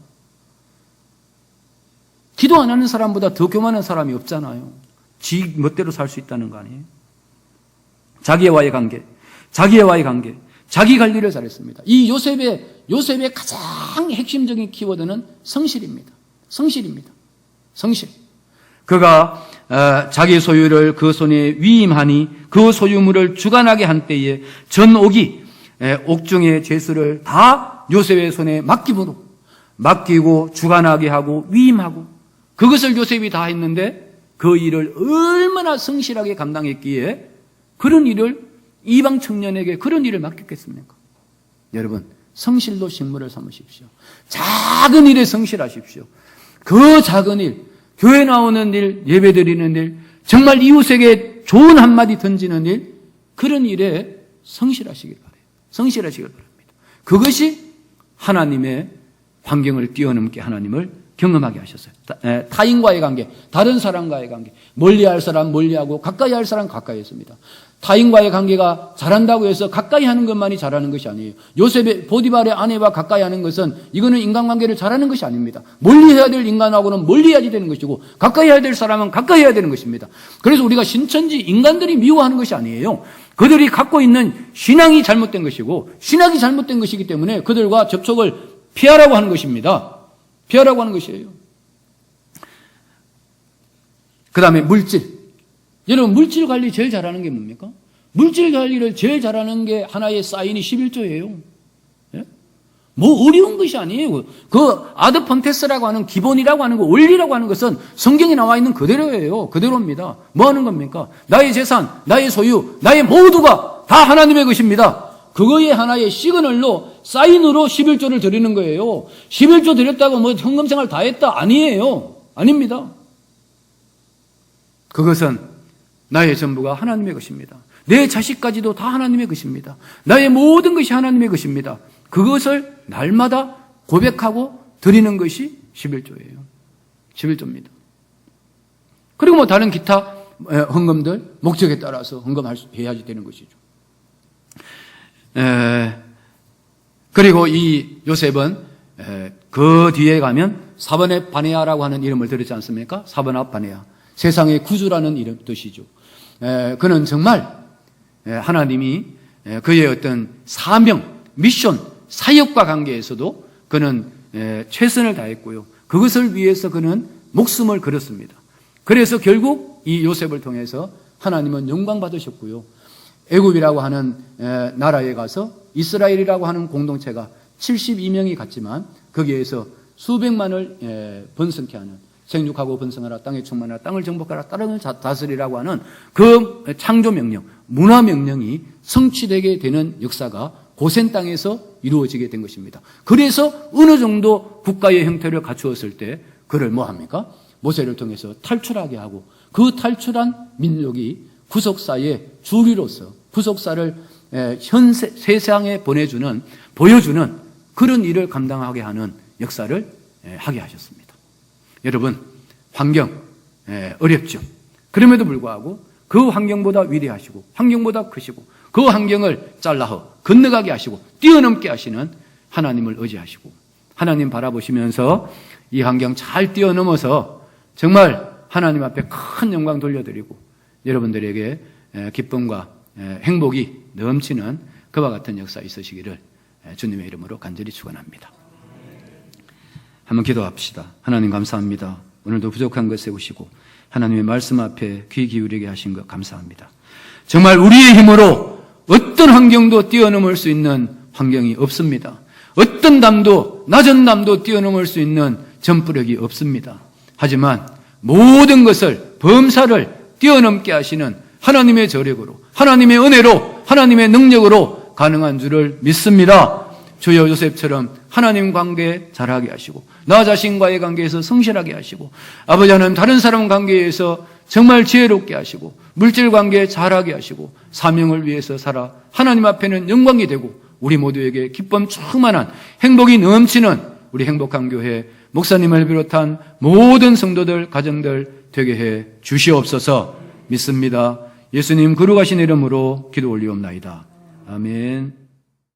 Speaker 1: 기도 안 하는 사람보다 더 교만한 사람이 없잖아요. 지 멋대로 살 수 있다는 거 아니에요? 자기와의 관계, 자기 관리를 잘했습니다. 이 요셉의 가장 핵심적인 키워드는 성실입니다. 성실입니다. 성실. 그가 자기 소유를 그 손에 위임하니 그 소유물을 주관하게 한 때에 전 옥이 옥중의 죄수를 다 요셉의 손에 맡기고 주관하게 하고 위임하고, 그것을 요셉이 다 했는데 그 일을 얼마나 성실하게 감당했기에 그런 일을 이방 청년에게 그런 일을 맡겼겠습니까? 여러분, 성실로 식물을 삼으십시오. 작은 일에 성실하십시오. 그 작은 일, 교회 나오는 일, 예배 드리는 일, 정말 이웃에게 좋은 한마디 던지는 일, 그런 일에 성실하시길 바라요. 성실하시길 바랍니다. 그것이 하나님의 환경을 뛰어넘게 하나님을 경험하게 하셨어요. 타인과의 관계, 다른 사람과의 관계, 멀리할 사람 멀리하고 가까이 할 사람 가까이 했습니다. 타인과의 관계가 잘한다고 해서 가까이 하는 것만이 잘하는 것이 아니에요. 요셉의 보디발의 아내와 가까이 하는 것은 이거는 인간관계를 잘하는 것이 아닙니다. 멀리해야 될 인간하고는 멀리해야지 되는 것이고 가까이 해야 될 사람은 가까이 해야 되는 것입니다. 그래서 우리가 신천지 인간들이 미워하는 것이 아니에요. 그들이 갖고 있는 신앙이 잘못된 것이고 신학이 잘못된 것이기 때문에 그들과 접촉을 피하라고 하는 것입니다. 피하라고 하는 것이에요. 그 다음에 물질. 여러분, 물질 관리 제일 잘하는 게 뭡니까? 물질 관리를 제일 잘하는 게 하나의 사인이 11조예요. 예? 뭐 어려운 것이 아니에요. 그 아드폰테스라고 하는 기본이라고 하는 거, 원리라고 하는 것은 성경에 나와 있는 그대로예요. 그대로입니다. 뭐 하는 겁니까? 나의 재산, 나의 소유, 나의 모두가 다 하나님의 것입니다. 그거의 하나의 시그널로, 사인으로 11조를 드리는 거예요. 11조 드렸다고 뭐 헌금생활 다 했다? 아니에요. 아닙니다. 그것은 나의 전부가 하나님의 것입니다. 내 자식까지도 다 하나님의 것입니다. 나의 모든 것이 하나님의 것입니다. 그것을 날마다 고백하고 드리는 것이 11조예요. 11조입니다. 그리고 뭐 다른 기타 헌금들, 목적에 따라서 헌금해야지 되는 것이죠. 그리고 이 요셉은 그 뒤에 가면 사번의 바네아라고 하는 이름을 들었지 않습니까? 사번압 바네아. 세상의 구주라는 이름 뜻이죠. 그는 정말 하나님이 그의 어떤 사명, 미션, 사역과 관계에서도 그는 최선을 다했고요. 그것을 위해서 그는 목숨을 걸었습니다. 그래서 결국 이 요셉을 통해서 하나님은 영광 받으셨고요. 애굽이라고 하는 나라에 가서 이스라엘이라고 하는 공동체가 72명이 갔지만 거기에서 수백만을 번성케 하는 생육하고 번성하라, 땅에 충만하라, 땅을 정복하라, 땅을 다스리라고 하는 그 창조 명령, 문화 명령이 성취되게 되는 역사가 고센 땅에서 이루어지게 된 것입니다. 그래서 어느 정도 국가의 형태를 갖추었을 때 그를 뭐 합니까? 모세를 통해서 탈출하게 하고 그 탈출한 민족이 구속사의 주리로서 구속사를 현 세상에 보여주는 그런 일을 감당하게 하는 역사를 하게 하셨습니다. 여러분, 환경 어렵죠. 그럼에도 불구하고 그 환경보다 위대하시고 환경보다 크시고 그 환경을 잘라서 건너가게 하시고 뛰어넘게 하시는 하나님을 의지하시고 하나님 바라보시면서 이 환경 잘 뛰어넘어서 정말 하나님 앞에 큰 영광 돌려드리고 여러분들에게 기쁨과 행복이 넘치는 그와 같은 역사 있으시기를 주님의 이름으로 간절히 축원합니다. 한번 기도합시다. 하나님 감사합니다. 오늘도 부족한 것 세우시고 하나님의 말씀 앞에 귀 기울이게 하신 것 감사합니다. 정말 우리의 힘으로 어떤 환경도 뛰어넘을 수 있는 환경이 없습니다. 어떤 담도 낮은 담도 뛰어넘을 수 있는 점프력이 없습니다. 하지만 모든 것을 범사를 뛰어넘게 하시는 하나님의 저력으로 하나님의 은혜로 하나님의 능력으로 가능한 줄을 믿습니다. 주여 요셉처럼 하나님 관계 잘하게 하시고 나 자신과의 관계에서 성실하게 하시고 아버지 하나님 다른 사람 관계에서 정말 지혜롭게 하시고 물질 관계 잘하게 하시고 사명을 위해서 살아 하나님 앞에는 영광이 되고 우리 모두에게 기쁨 충만한 행복이 넘치는 우리 행복한 교회 목사님을 비롯한 모든 성도들 가정들 되게 해 주시옵소서. 믿습니다. 예수님 거룩하신 이름으로 기도 올리옵나이다. 아멘.